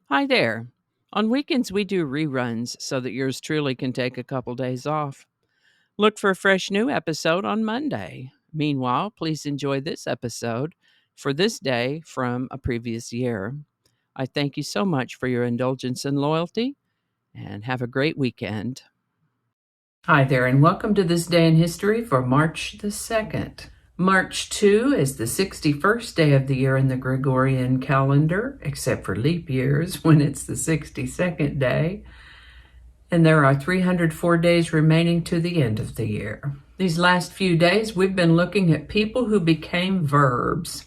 Hi there. On weekends, we do reruns so that yours truly can take a couple days off. Look for a fresh new episode on Monday. Meanwhile, please enjoy this episode for this day from a previous year. I thank you so much for your indulgence and loyalty, and have a great weekend. Hi there, and welcome to this day in history for March the 2nd. March 2 is the 61st day of the year in the Gregorian calendar, except for leap years when it's the 62nd day. And there are 304 days remaining to the end of the year. These last few days, we've been looking at people who became verbs.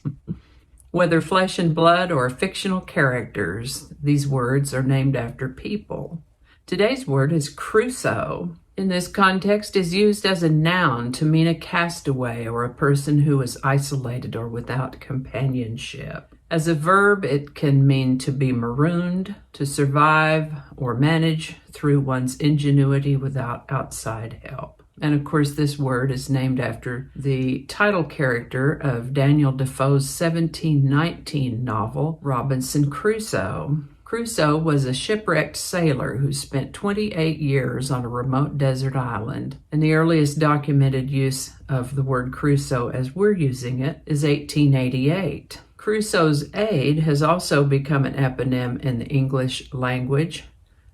Whether flesh and blood or fictional characters, these words are named after people. Today's word is Crusoe. In this context, is used as a noun to mean a castaway or a person who is isolated or without companionship. As a verb, it can mean to be marooned, to survive or manage through one's ingenuity without outside help. And of course, this word is named after the title character of Daniel Defoe's 1719 novel, Robinson Crusoe. Crusoe was a shipwrecked sailor who spent 28 years on a remote desert island, and the earliest documented use of the word Crusoe as we're using it is 1888. Crusoe's aid has also become an eponym in the English language,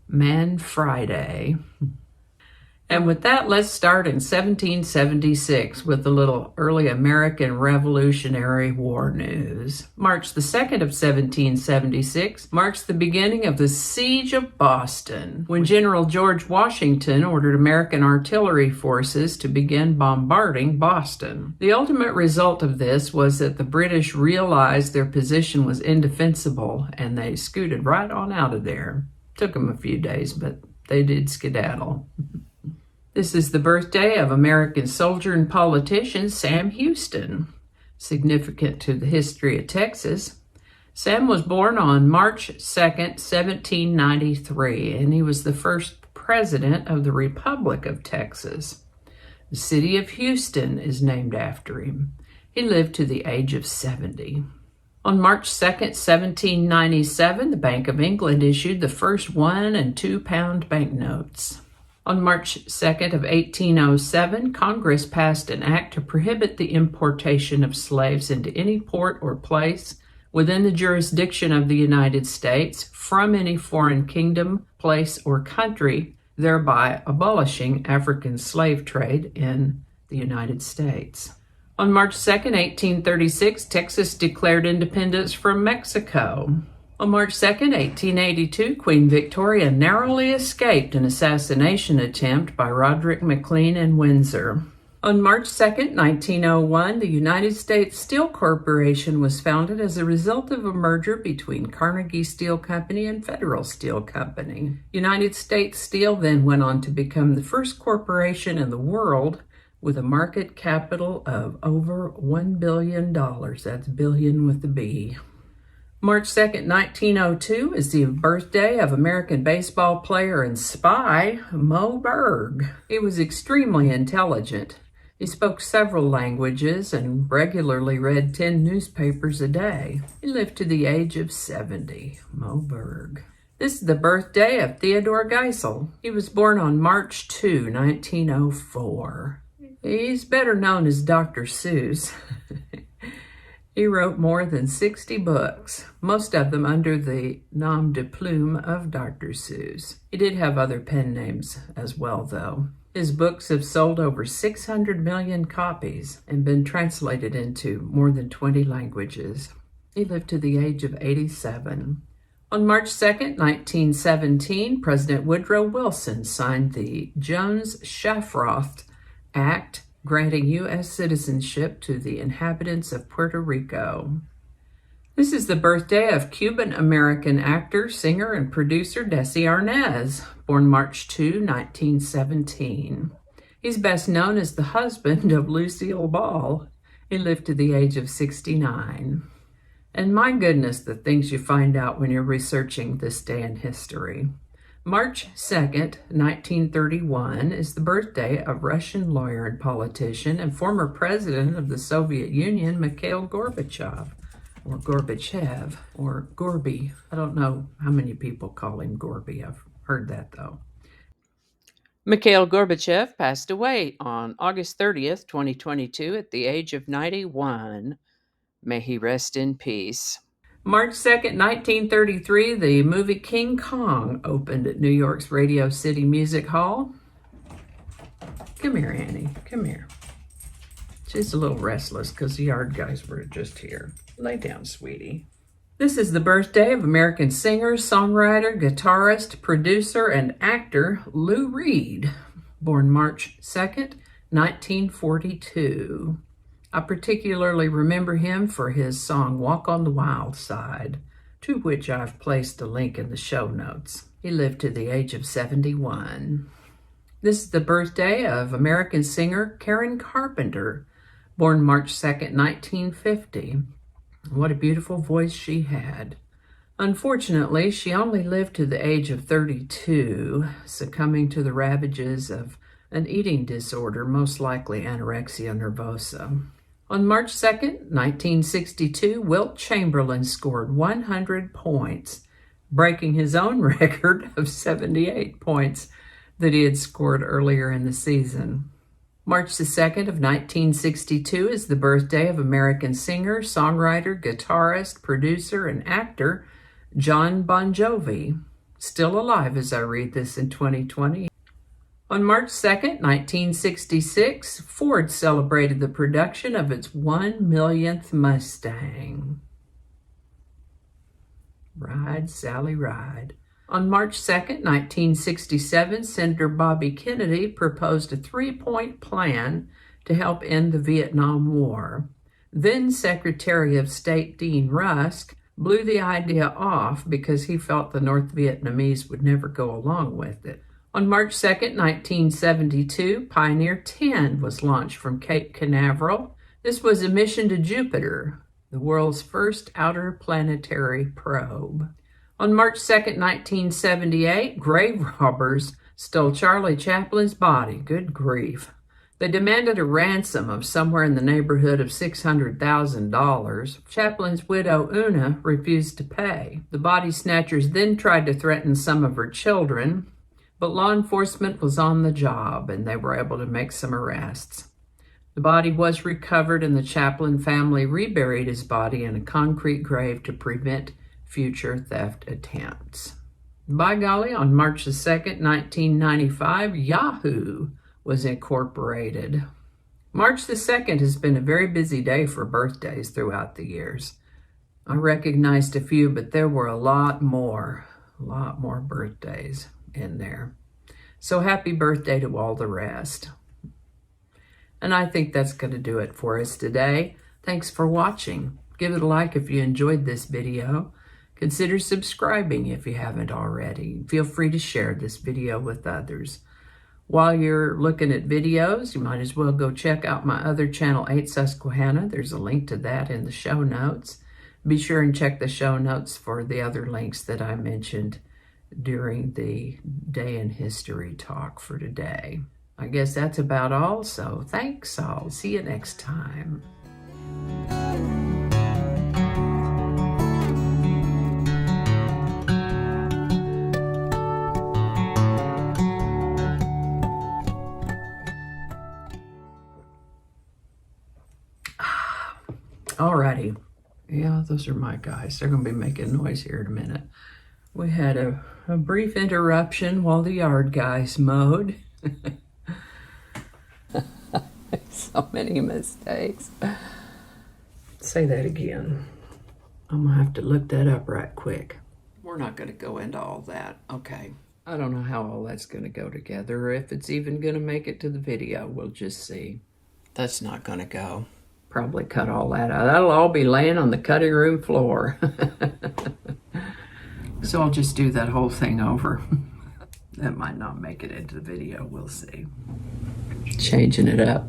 Man Friday. And with that, let's start in 1776 with a little early American Revolutionary War news. March the 2nd of 1776 marks the beginning of the Siege of Boston, when General George Washington ordered American artillery forces to begin bombarding Boston. The ultimate result of this was that the British realized their position was indefensible, and they scooted right on out of there. Took them a few days, but they did skedaddle. This is the birthday of American soldier and politician Sam Houston, significant to the history of Texas. Sam was born on March 2nd, 1793, and he was the first president of the Republic of Texas. The city of Houston is named after him. He lived to the age of 70. On March 2nd, 1797, the Bank of England issued the first 1 and 2 pound banknotes. On March 2nd of 1807, Congress passed an act to prohibit the importation of slaves into any port or place within the jurisdiction of the United States from any foreign kingdom, place, or country, thereby abolishing African slave trade in the United States. On March 2nd, 1836, Texas declared independence from Mexico. On March 2nd, 1882, Queen Victoria narrowly escaped an assassination attempt by Roderick McLean in Windsor. On March 2nd, 1901, the United States Steel Corporation was founded as a result of a merger between Carnegie Steel Company and Federal Steel Company. United States Steel then went on to become the first corporation in the world with a market capital of over $1 billion. That's billion with a B. March 2nd, 1902 is the birthday of American baseball player and spy Moe Berg. He was extremely intelligent. He spoke several languages and regularly read 10 newspapers a day. He lived to the age of 70. Moe Berg. This is the birthday of Theodore Geisel. He was born on March 2, 1904. He's better known as Dr. Seuss. He wrote more than 60 books, most of them under the nom de plume of Dr. Seuss. He did have other pen names as well, though. His books have sold over 600 million copies and been translated into more than 20 languages. He lived to the age of 87. On March 2nd, 1917, President Woodrow Wilson signed the Jones-Shafroth Act, granting U.S. citizenship to the inhabitants of Puerto Rico. This is the birthday of Cuban-American actor, singer, and producer Desi Arnaz, born March 2, 1917. He's best known as the husband of Lucille Ball. He lived to the age of 69. And my goodness, the things you find out when you're researching this day in history. March 2nd, 1931 is the birthday of Russian lawyer and politician and former president of the Soviet Union, Mikhail Gorbachev. or Gorbachev, or Gorby. I don't know how many people call him Gorby. I've heard that, though. Mikhail Gorbachev passed away on August 30th, 2022, at the age of 91. May he rest in peace. March 2nd, 1933, the movie King Kong opened at New York's Radio City Music Hall. Come here, Annie. Come here. She's a little restless because the yard guys were just here. Lay down, sweetie. This is the birthday of American singer, songwriter, guitarist, producer, and actor Lou Reed, born March 2nd, 1942. I particularly remember him for his song Walk on the Wild Side, to which I've placed a link in the show notes. He lived to the age of 71. This is the birthday of American singer Karen Carpenter, born March 2nd, 1950. What a beautiful voice she had. Unfortunately, she only lived to the age of 32, succumbing to the ravages of an eating disorder, most likely anorexia nervosa. On March 2nd, 1962, Wilt Chamberlain scored 100 points, breaking his own record of 78 points that he had scored earlier in the season. March the 2nd of 1962 is the birthday of American singer, songwriter, guitarist, producer, and actor John Bon Jovi, still alive as I read this in 2020. On March 2nd, 1966, Ford celebrated the production of its 1 millionth Mustang. Ride, Sally, ride. On March 2nd, 1967, Senator Bobby Kennedy proposed a 3-point plan to help end the Vietnam War. Then Secretary of State Dean Rusk blew the idea off because he felt the North Vietnamese would never go along with it. On March 2nd, 1972, Pioneer 10 was launched from Cape Canaveral. This was a mission to Jupiter, the world's first outer planetary probe. On March 2nd, 1978, grave robbers stole Charlie Chaplin's body. Good grief. They demanded a ransom of somewhere in the neighborhood of $600,000. Chaplin's widow, Una, refused to pay. The body snatchers then tried to threaten some of her children, but law enforcement was on the job and they were able to make some arrests. The body was recovered and the Chaplin family reburied his body in a concrete grave to prevent future theft attempts. By golly, on March the 2nd, 1995, Yahoo was incorporated. March the 2nd has been a very busy day for birthdays throughout the years. I recognized a few, but there were a lot more birthdays in there. So happy birthday to all the rest. And I think that's going to do it for us today. Thanks for watching. Give it a like if you enjoyed this video. Consider subscribing if you haven't already. Feel free to share this video with others. While you're looking at videos, you might as well go check out my other channel, 8 Susquehanna. There's a link to that in the show notes. Be sure and check the show notes for the other links that I mentioned during the Day in History talk for today. I guess that's about all, so thanks. I'll see you next time. Alrighty. Yeah, those are my guys. They're going to be making noise here in a minute. We had a brief interruption while the yard guys mowed. So many mistakes. Say that again. I'm going to have to look that up right quick. We're not going to go into all that. Okay. I don't know how all that's going to go together or if it's even going to make it to the video. We'll just see. That's not going to go. Probably cut all that out. That'll all be laying on the cutting room floor. So I'll just do that whole thing over. That might not make it into the video. We'll see. Changing it up.